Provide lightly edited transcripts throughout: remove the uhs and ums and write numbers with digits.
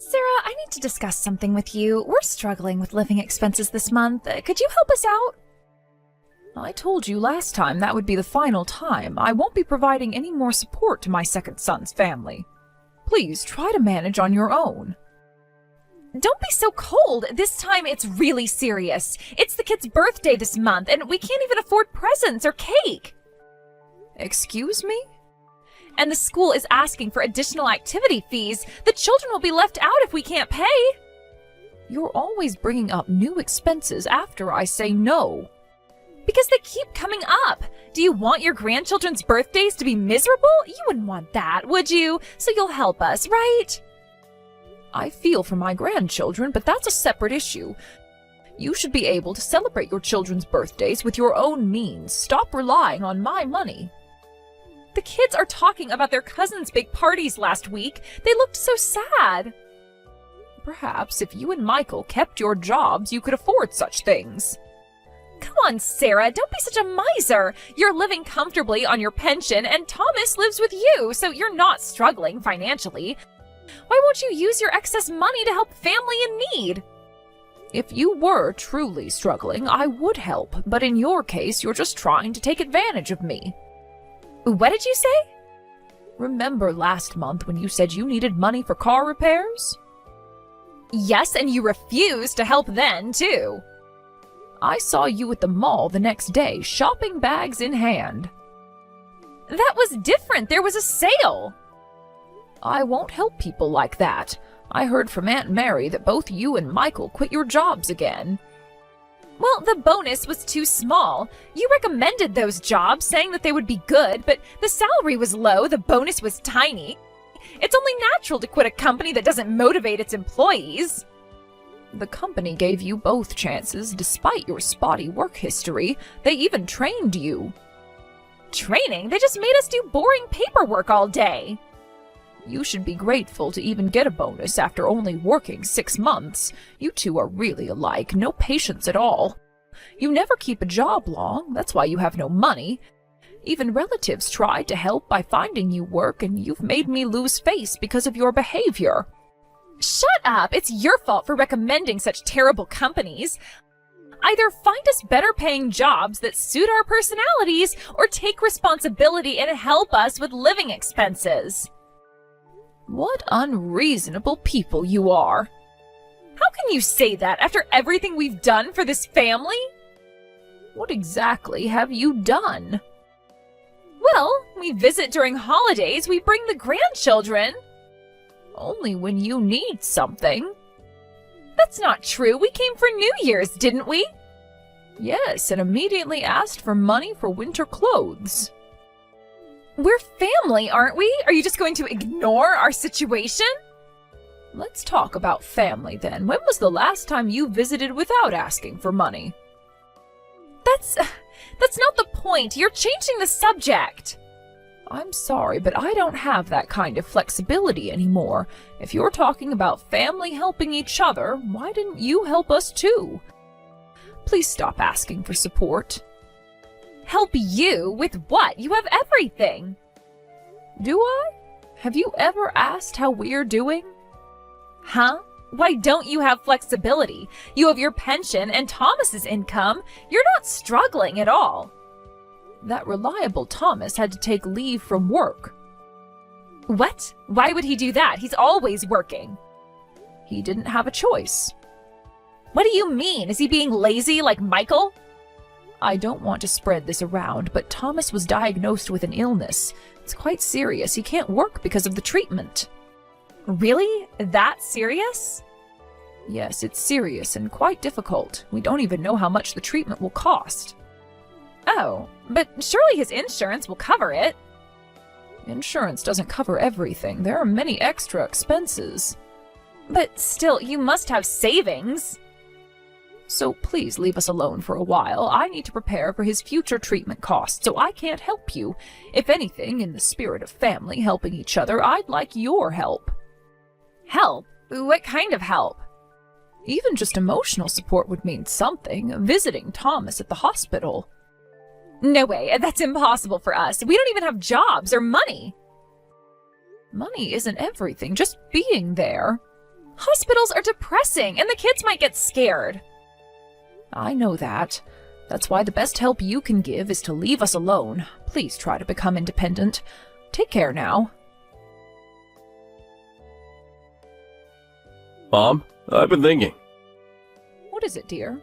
Sarah, I need to discuss something with you. We're struggling with living expenses this month. Could you help us out? I told you last time that would be the final time. I won't be providing any more support to my second son's family. Please try to manage on your own. Don't be so cold. This time it's really serious. It's the kid's birthday this month, and we can't even afford presents or cake. Excuse me? And the school is asking for additional activity fees. The children will be left out if we can't pay. You're always bringing up new expenses after I say no. Because they keep coming up. Do you want your grandchildren's birthdays to be miserable? You wouldn't want that, would you? So you'll help us, right? I feel for my grandchildren, but that's a separate issue. You should be able to celebrate your children's birthdays with your own means. Stop relying on my money. The kids are talking about their cousins' big parties last week. They looked so sad. Perhaps if you and Michael kept your jobs, you could afford such things. Come on, Sarah, don't be such a miser. You're living comfortably on your pension, and Thomas lives with you, so you're not struggling financially. Why won't you use your excess money to help family in need? If you were truly struggling, I would help, but in your case, you're just trying to take advantage of me. What did you say? Remember last month when you said you needed money for car repairs? Yes, and you refused to help then, too. I saw you at the mall the next day, shopping bags in hand. That was different. There was a sale. I won't help people like that. I heard from Aunt Mary that both you and Michael quit your jobs again. Well, the bonus was too small. You recommended those jobs, saying that they would be good, but the salary was low, the bonus was tiny. It's only natural to quit a company that doesn't motivate its employees. The company gave you both chances despite your spotty work history. They even trained you. Training? They just made us do boring paperwork all day. You should be grateful to even get a bonus after only working 6 months. You two are really alike, no patience at all. You never keep a job long, that's why you have no money. Even relatives tried to help by finding you work, and you've made me lose face because of your behavior. Shut up! It's your fault for recommending such terrible companies. Either find us better paying jobs that suit our personalities, or take responsibility and help us with living expenses. What unreasonable people you are. How can you say that after everything we've done for this family? What exactly have you done? Well, we visit during holidays, we bring the grandchildren. Only when you need something. That's not true. We came for New Year's, didn't we? Yes, and immediately asked for money for winter clothes. We're family, aren't we? Are you just going to ignore our situation? Let's talk about family then. When was the last time you visited without asking for money? That's not the point. You're changing the subject. I'm sorry, but I don't have that kind of flexibility anymore. If you're talking about family helping each other, why didn't you help us too? Please stop asking for support. Help you? With what? You have everything. Do I? Have you ever asked how we're doing? Huh? Why don't you have flexibility? You have your pension and Thomas's income. You're not struggling at all. That reliable Thomas had to take leave from work. What? Why would he do that? He's always working. He didn't have a choice. What do you mean? Is he being lazy like Michael? I don't want to spread this around, but Thomas was diagnosed with an illness. It's quite serious. He can't work because of the treatment. Really? That serious? Yes, it's serious and quite difficult. We don't even know how much the treatment will cost. Oh, but surely his insurance will cover it. Insurance doesn't cover everything. There are many extra expenses. But still, you must have savings. So please leave us alone for a while. I need to prepare for his future treatment costs, so I can't help you. If anything, in the spirit of family helping each other, I'd like your help. Help? What kind of help? Even just emotional support would mean something. Visiting Thomas at the hospital. No way, that's impossible for us. We don't even have jobs or money. Money isn't everything, just being there. Hospitals are depressing, and the kids might get scared. I know that. That's why the best help you can give is to leave us alone. Please try to become independent. Take care now. Mom, I've been thinking. What is it, dear?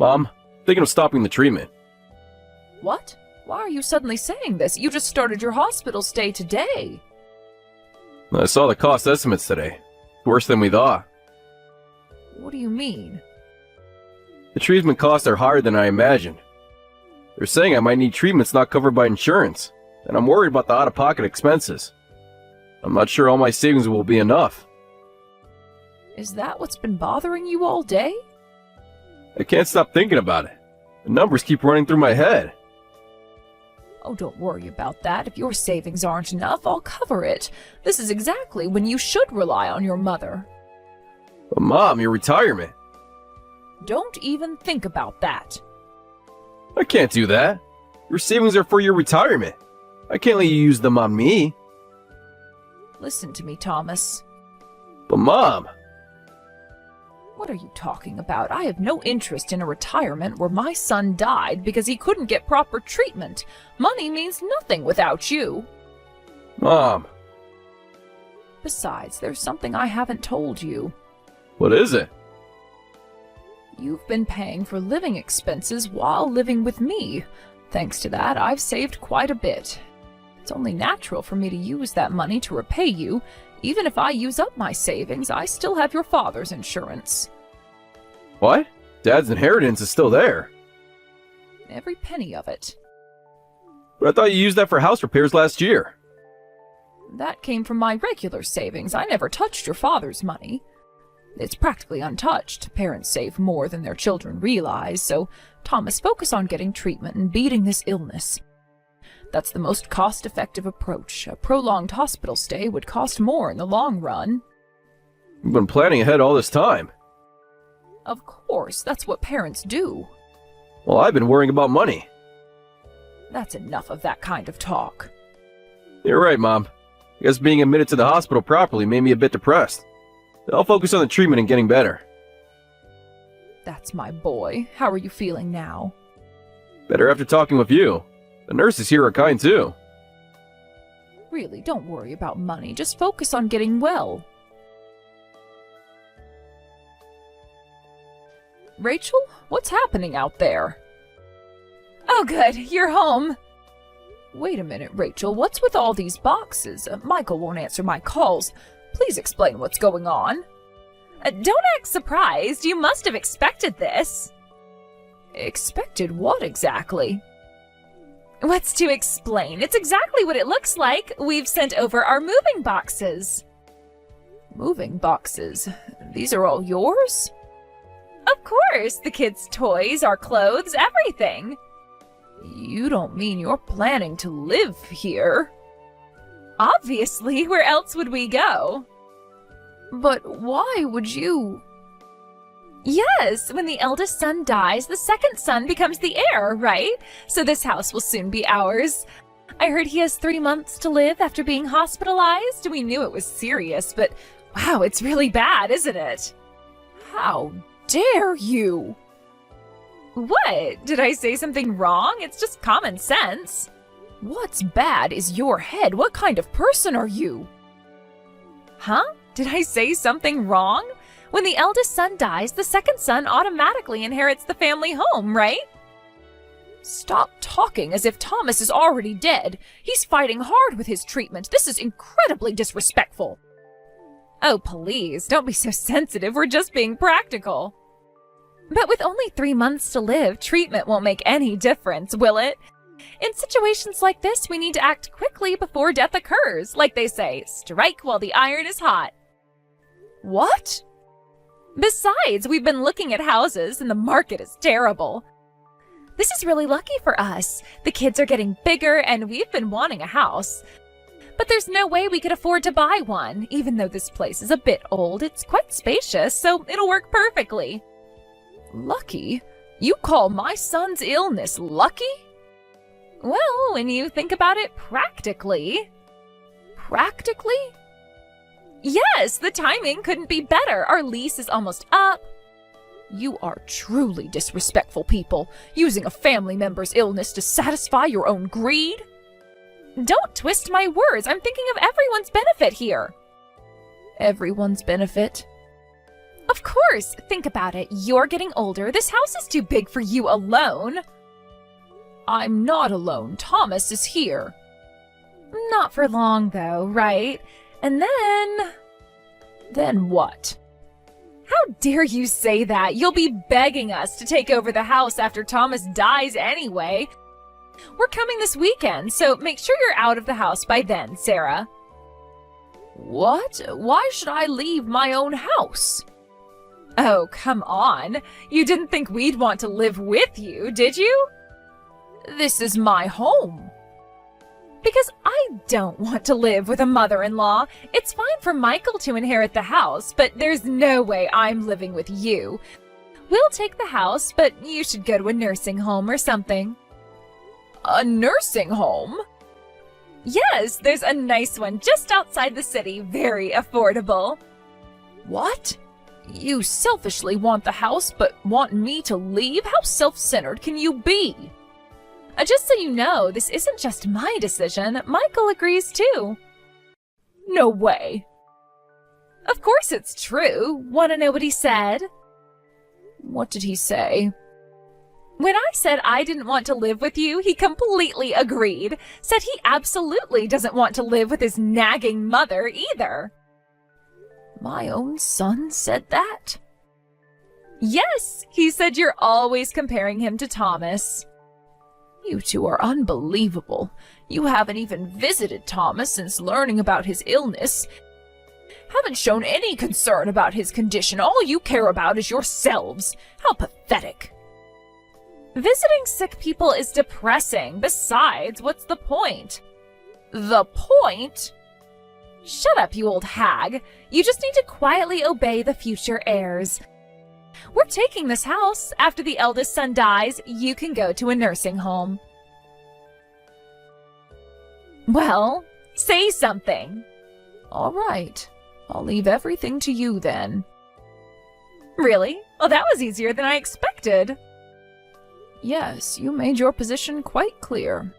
Mom, thinking of stopping the treatment. What? Why are you suddenly saying this? You just started your hospital stay today. I saw the cost estimates today. Worse than we thought. What do you mean? The treatment costs are higher than I imagined. They're saying I might need treatments not covered by insurance, and I'm worried about the out-of-pocket expenses. I'm not sure all my savings will be enough. Is that what's been bothering you all day? I can't stop thinking about it. The numbers keep running through my head. Oh, don't worry about that. If your savings aren't enough, I'll cover it. This is exactly when you should rely on your mother. But Mom, your retirement. Don't even think about that. I can't do that. Your savings are for your retirement. I can't let you use them on me. Listen to me, Thomas. But Mom... What are you talking about? I have no interest in a retirement where my son died because he couldn't get proper treatment. Money means nothing without you. Mom... Besides, there's something I haven't told you. What is it? You've been paying for living expenses while living with me. Thanks to that, I've saved quite a bit. It's only natural for me to use that money to repay you. Even if I use up my savings, I still have your father's insurance. What? Dad's inheritance is still there. Every penny of it. But I thought you used that for house repairs last year. That came from my regular savings. I never touched your father's money. It's practically untouched. Parents save more than their children realize, so Thomas, focus on getting treatment and beating this illness. That's the most cost-effective approach. A prolonged hospital stay would cost more in the long run. You've been planning ahead all this time. Of course, that's what parents do. Well, I've been worrying about money. That's enough of that kind of talk. You're right, Mom. I guess being admitted to the hospital properly made me a bit depressed. I'll focus on the treatment and getting better. That's my boy. How are you feeling now? Better after talking with you. The nurses here are kind too. Really, don't worry about money. Just focus on getting well. Rachel, what's happening out there? Oh good, you're home. Wait a minute, Rachel. What's with all these boxes? Michael won't answer my calls. Please explain what's going on. Don't act surprised. You must have expected this. Expected what exactly? What's to explain? It's exactly what it looks like. We've sent over our moving boxes. Moving boxes? These are all yours? Of course. The kids' toys, our clothes, everything. You don't mean you're planning to live here? Obviously. Where else would we go? But why would you? Yes, when the eldest son dies, the second son becomes the heir, right? So this house will soon be ours. I heard he has 3 months to live after being hospitalized. We knew it was serious, but wow, it's really bad, isn't it? How dare you? What? Did I say something wrong? It's just common sense. What's bad is your head. What kind of person are you? Huh? Did I say something wrong? When the eldest son dies, the second son automatically inherits the family home, right? Stop talking as if Thomas is already dead. He's fighting hard with his treatment. This is incredibly disrespectful. Oh, please, don't be so sensitive. We're just being practical. But with only 3 months to live, treatment won't make any difference, will it? In situations like this, we need to act quickly before death occurs. Like they say, strike while the iron is hot. What? Besides, we've been looking at houses and the market is terrible. This is really lucky for us. The kids are getting bigger and we've been wanting a house. But there's no way we could afford to buy one. Even though this place is a bit old, it's quite spacious, so it'll work perfectly. Lucky? You call my son's illness lucky? Well, when you think about it practically. Practically? Yes, the timing couldn't be better. Our lease is almost up. You are truly disrespectful people, using a family member's illness to satisfy your own greed. Don't twist my words. I'm thinking of everyone's benefit here. Everyone's benefit? Of course. Think about it. You're getting older. This house is too big for you alone. I'm not alone. Thomas is here. Not for long, though, right? And then... Then what? How dare you say that? You'll be begging us to take over the house after Thomas dies anyway. We're coming this weekend, so make sure you're out of the house by then, Sarah. What? Why should I leave my own house? Oh, come on. You didn't think we'd want to live with you, did you? This is my home. Because I don't want to live with a mother-in-law. It's fine for Michael to inherit the house, but there's no way I'm living with you. We'll take the house, but you should go to a nursing home or something. A nursing home? Yes, there's a nice one just outside the city, very affordable. What? You selfishly want the house, but want me to leave? How self-centered can you be? Just so you know, this isn't just my decision. Michael agrees too. No way. Of course it's true. Want to know what he said? What did he say? When I said I didn't want to live with you, he completely agreed. Said he absolutely doesn't want to live with his nagging mother either. My own son said that? Yes, he said you're always comparing him to Thomas. You two are unbelievable. You haven't even visited Thomas since learning about his illness. Haven't shown any concern about his condition. All you care about is yourselves. How pathetic. Visiting sick people is depressing. Besides, what's the point? The point? Shut up, you old hag. You just need to quietly obey the future heirs. We're taking this house. After the eldest son dies, you can go to a nursing home. Well, say something. All right. I'll leave everything to you then. Really? Well, that was easier than I expected. Yes, you made your position quite clear.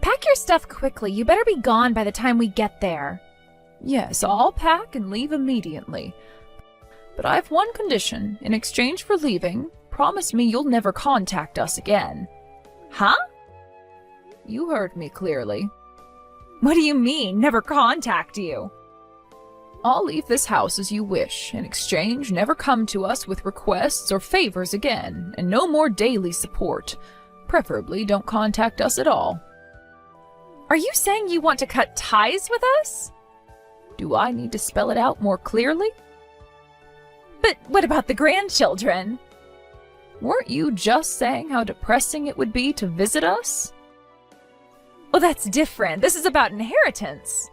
Pack your stuff quickly. You better be gone by the time we get there. Yes, I'll pack and leave immediately. But I've one condition. In exchange for leaving, promise me you'll never contact us again. Huh? You heard me clearly. What do you mean, never contact you? I'll leave this house as you wish. In exchange, never come to us with requests or favors again, and no more daily support. Preferably don't contact us at all. Are you saying you want to cut ties with us? Do I need to spell it out more clearly? But what about the grandchildren? Weren't you just saying how depressing it would be to visit us? Well, that's different. This is about inheritance.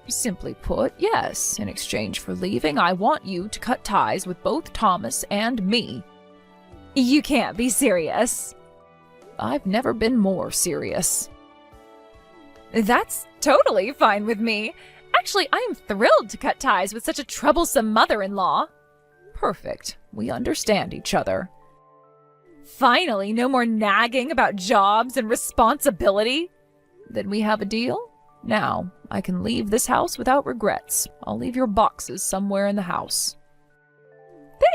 Simply put, yes. In exchange for leaving, I want you to cut ties with both Thomas and me. You can't be serious. I've never been more serious. That's totally fine with me. Actually, I am thrilled to cut ties with such a troublesome mother-in-law. Perfect. We understand each other. Finally, no more nagging about jobs and responsibility. Then we have a deal? Now, I can leave this house without regrets. I'll leave your boxes somewhere in the house.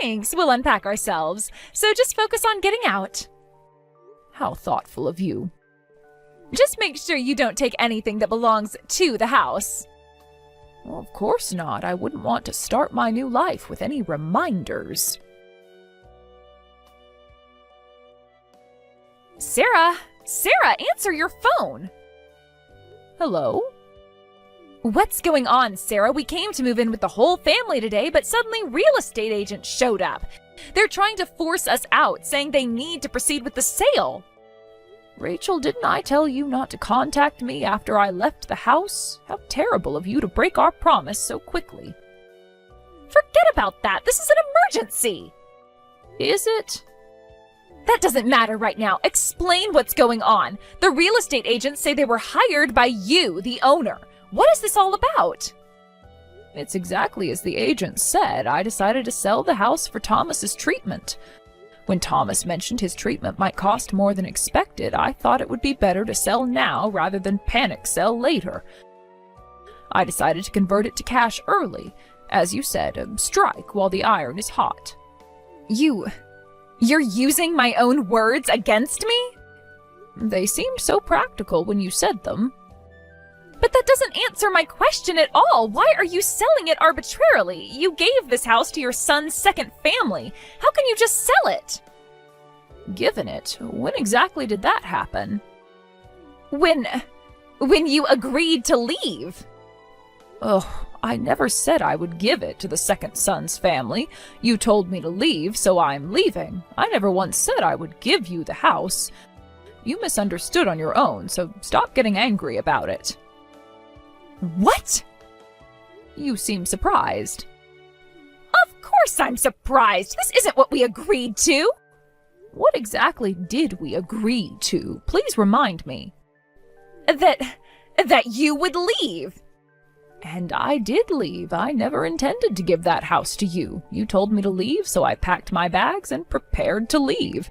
Thanks, we'll unpack ourselves. So just focus on getting out. How thoughtful of you. Just make sure you don't take anything that belongs to the house. Well, of course not. I wouldn't want to start my new life with any reminders. Sarah! Sarah, answer your phone! Hello? What's going on, Sarah? We came to move in with the whole family today, but suddenly real estate agents showed up. They're trying to force us out, saying they need to proceed with the sale. Rachel, didn't I tell you not to contact me after I left the house? How terrible of you to break our promise so quickly. Forget about that. This is an emergency. Is it? That doesn't matter right now. Explain what's going on. The real estate agents say they were hired by you, the owner. What is this all about? It's exactly as the agent said. I decided to sell the house for Thomas's treatment. When Thomas mentioned his treatment might cost more than expected, I thought it would be better to sell now rather than panic sell later. I decided to convert it to cash early. As you said, strike while the iron is hot. You're using my own words against me? They seemed so practical when you said them. But that doesn't answer my question at all. Why are you selling it arbitrarily? You gave this house to your son's second family. How can you just sell it? Given it? When exactly did that happen? When you agreed to leave. Ugh, I never said I would give it to the second son's family. You told me to leave, so I'm leaving. I never once said I would give you the house. You misunderstood on your own, so stop getting angry about it. What? You seem surprised. Of course I'm surprised. This isn't what we agreed to. What exactly did we agree to? Please remind me. That you would leave. And I did leave. I never intended to give that house to you. You told me to leave, so I packed my bags and prepared to leave.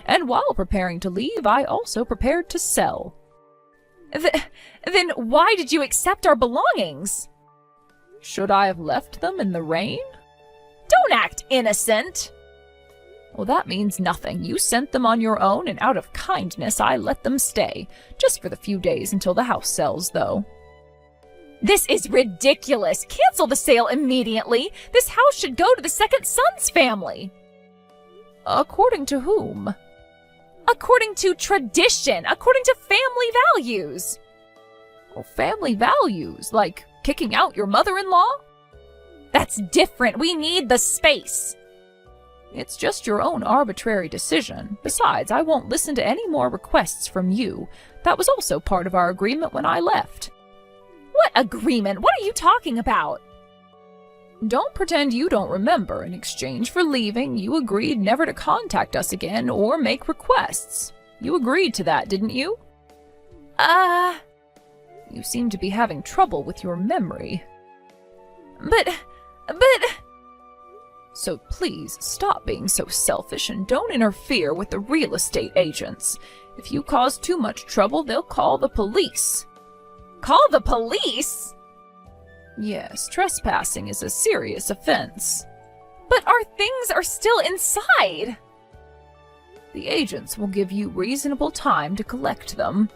And while preparing to leave, I also prepared to sell. Then why did you accept our belongings? Should I have left them in the rain? Don't act innocent. Well, that means nothing. You sent them on your own, and out of kindness, I let them stay. Just for the few days until the house sells, though. This is ridiculous. Cancel the sale immediately. This house should go to the second son's family. According to whom? According to tradition, according to family values. Well, family values? Like kicking out your mother-in-law? That's different. We need the space. It's just your own arbitrary decision. Besides, I won't listen to any more requests from you. That was also part of our agreement when I left. What agreement? What are you talking about? Don't pretend you don't remember. In exchange for leaving, you agreed never to contact us again or make requests. You agreed to that, didn't you? You seem to be having trouble with your memory. But... So please, stop being so selfish and don't interfere with the real estate agents. If you cause too much trouble, they'll call the police. Call the police? Yes, trespassing is a serious offense. But our things are still inside. The agents will give you reasonable time to collect them.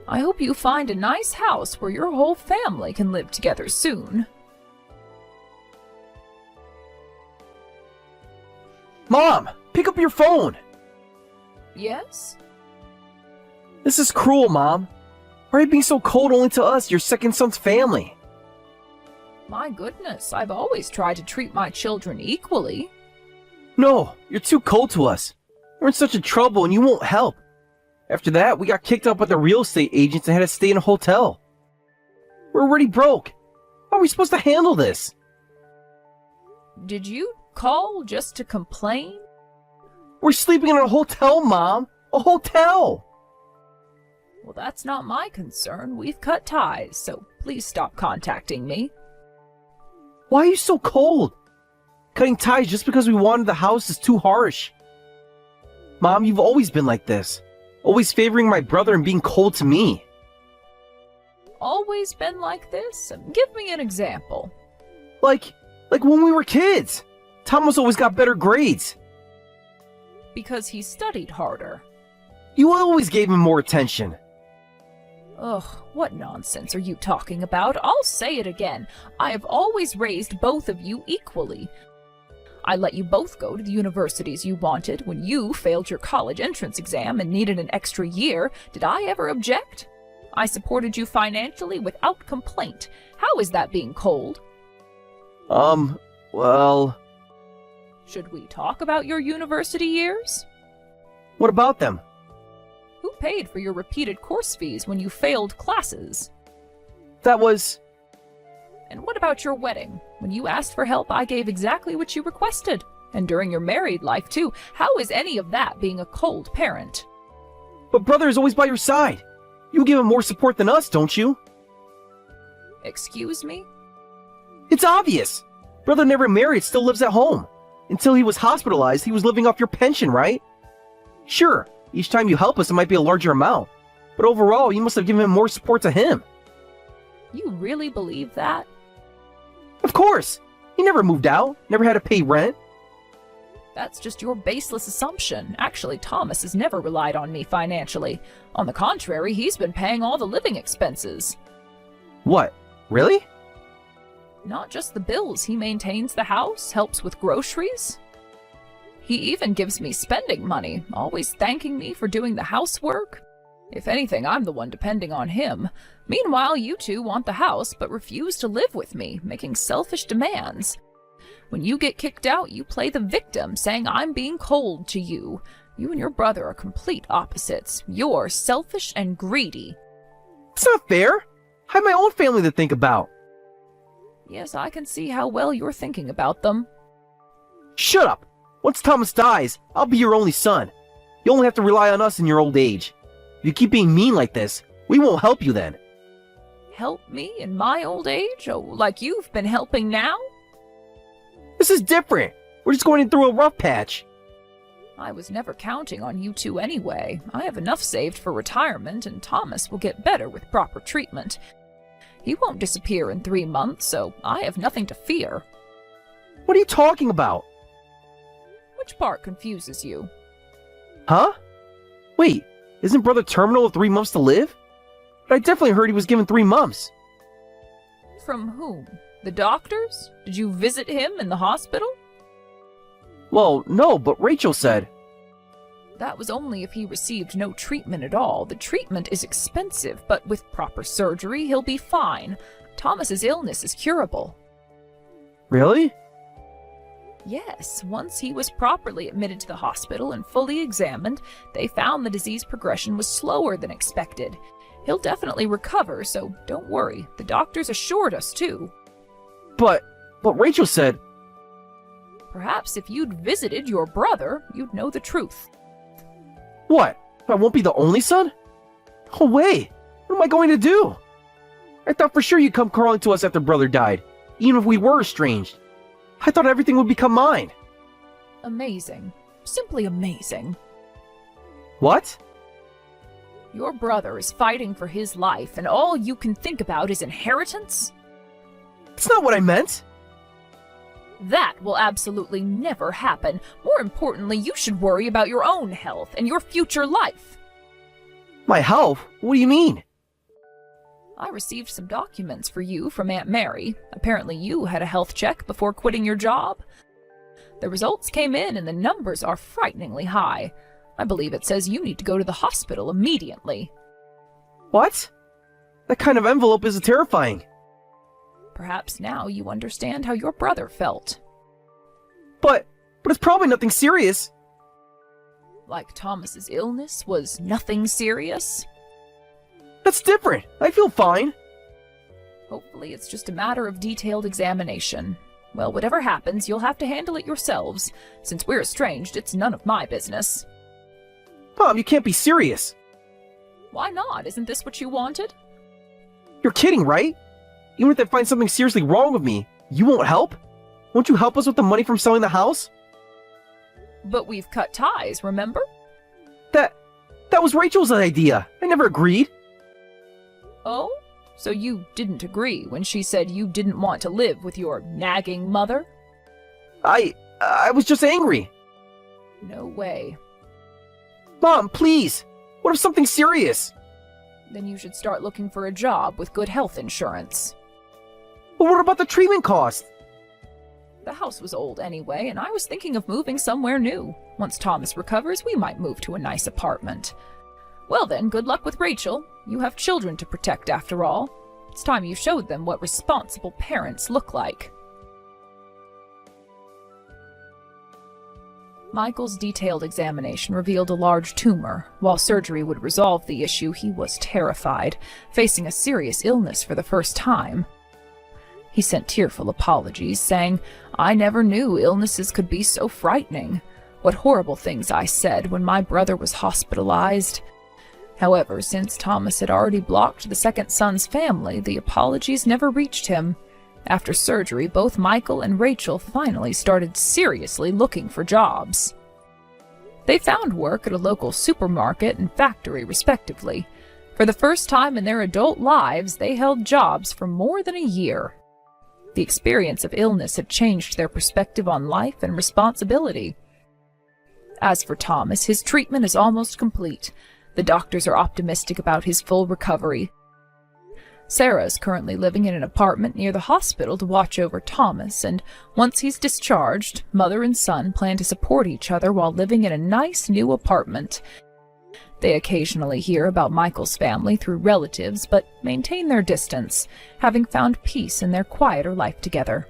I hope you find a nice house where your whole family can live together soon. Mom, pick up your phone! Yes? This is cruel, Mom. Why are you being so cold only to us, your second son's family? My goodness, I've always tried to treat my children equally. No, you're too cold to us. We're in such a trouble and you won't help. After that, we got kicked out by the real estate agents and had to stay in a hotel. We're already broke. How are we supposed to handle this? Did you call just to complain? We're sleeping in a hotel, Mom. A hotel! Well, that's not my concern. We've cut ties, so please stop contacting me. Why are you so cold? Cutting ties just because we wanted the house is too harsh. Mom, you've always been like this. Always favoring my brother and being cold to me. Always been like this? Give me an example. Like when we were kids. Thomas always got better grades. Because he studied harder. You always gave him more attention. Ugh, what nonsense are you talking about? I'll say it again. I have always raised both of you equally. I let you both go to the universities you wanted. When you failed your college entrance exam and needed an extra year, did I ever object? I supported you financially without complaint. How is that being cold? Well... Should we talk about your university years? What about them? Who paid for your repeated course fees when you failed classes? That was... And what about your wedding? When you asked for help, I gave exactly what you requested. And during your married life, too. How is any of that being a cold parent? But brother is always by your side. You give him more support than us, don't you? Excuse me? It's obvious. Brother never married, still lives at home. Until he was hospitalized, he was living off your pension, right? Sure, each time you help us, it might be a larger amount. But overall, you must have given more support to him. You really believe that? Of course! He never moved out, never had to pay rent. That's just your baseless assumption. Actually, Thomas has never relied on me financially. On the contrary, he's been paying all the living expenses. What? Really? Not just the bills. He maintains the house, helps with groceries. He even gives me spending money, always thanking me for doing the housework. If anything, I'm the one depending on him. Meanwhile, you two want the house, but refuse to live with me, making selfish demands. When you get kicked out, you play the victim, saying I'm being cold to you. You and your brother are complete opposites. You're selfish and greedy. It's not fair. I have my own family to think about. Yes, I can see how well you're thinking about them. Shut up! Once Thomas dies, I'll be your only son. You only have to rely on us in your old age. If you keep being mean like this, we won't help you then. Help me in my old age? Oh, like you've been helping now? This is different. We're just going through a rough patch. I was never counting on you two anyway. I have enough saved for retirement, and Thomas will get better with proper treatment. He won't disappear in 3 months, so I have nothing to fear. What are you talking about? Which part confuses you? Huh? Wait, isn't Brother terminal with 3 months to live? But I definitely heard he was given 3 months. From whom? The doctors? Did you visit him in the hospital? Well, no, but Rachel said. That was only if he received no treatment at all. The treatment is expensive, but with proper surgery, he'll be fine. Thomas's illness is curable. Really? Yes, once he was properly admitted to the hospital and fully examined, they found the disease progression was slower than expected. He'll definitely recover, so don't worry. The doctors assured us too. But Rachel said. Perhaps if you'd visited your brother, you'd know the truth. What? I won't be the only son? No way! What am I going to do? I thought for sure you'd come crawling to us after brother died, even if we were estranged. I thought everything would become mine. Amazing. Simply amazing. What? Your brother is fighting for his life, and all you can think about is inheritance? That's not what I meant. That will absolutely never happen. More importantly, you should worry about your own health and your future life. My health? What do you mean? I received some documents for you from Aunt Mary. Apparently you had a health check before quitting your job. The results came in and the numbers are frighteningly high. I believe it says you need to go to the hospital immediately. What? That kind of envelope is terrifying. Perhaps now you understand how your brother felt. But it's probably nothing serious. Like Thomas's illness was nothing serious? That's different. I feel fine. Hopefully it's just a matter of detailed examination. Well, whatever happens, you'll have to handle it yourselves. Since we're estranged, it's none of my business. Mom, you can't be serious. Why not? Isn't this what you wanted? You're kidding, right? Even if they find something seriously wrong with me, you won't help? Won't you help us with the money from selling the house? But we've cut ties, remember? That was Rachel's idea. I never agreed. Oh? So you didn't agree when she said you didn't want to live with your nagging mother? I was just angry. No way. Mom, please. What if something serious? Then you should start looking for a job with good health insurance. But what about the treatment cost? The house was old anyway, and I was thinking of moving somewhere new. Once Thomas recovers, we might move to a nice apartment. Well then, good luck with Rachel. You have children to protect after all. It's time you showed them what responsible parents look like. Michael's detailed examination revealed a large tumor. While surgery would resolve the issue, he was terrified, facing a serious illness for the first time. He sent tearful apologies, saying, "I never knew illnesses could be so frightening. What horrible things I said when my brother was hospitalized." However, since Thomas had already blocked the second son's family, the apologies never reached him. After surgery, both Michael and Rachel finally started seriously looking for jobs. They found work at a local supermarket and factory, respectively. For the first time in their adult lives, they held jobs for more than a year. The experience of illness had changed their perspective on life and responsibility. As for Thomas, his treatment is almost complete. The doctors are optimistic about his full recovery. Sarah is currently living in an apartment near the hospital to watch over Thomas, and once he's discharged, mother and son plan to support each other while living in a nice new apartment. They occasionally hear about Michael's family through relatives, but maintain their distance, having found peace in their quieter life together.